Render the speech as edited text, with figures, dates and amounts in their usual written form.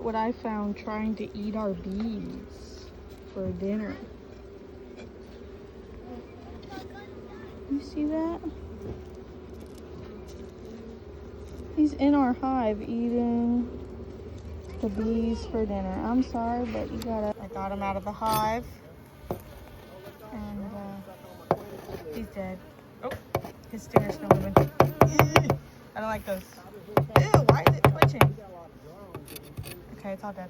What I found trying to eat our bees for dinner. You see that? He's in our hive eating the bees for dinner. I'm sorry, but you gotta. I got him out of the hive, and he's dead. Oh, his stinger's still moving. I don't like those. Ew, why is it twitching? Okay, it's all dead.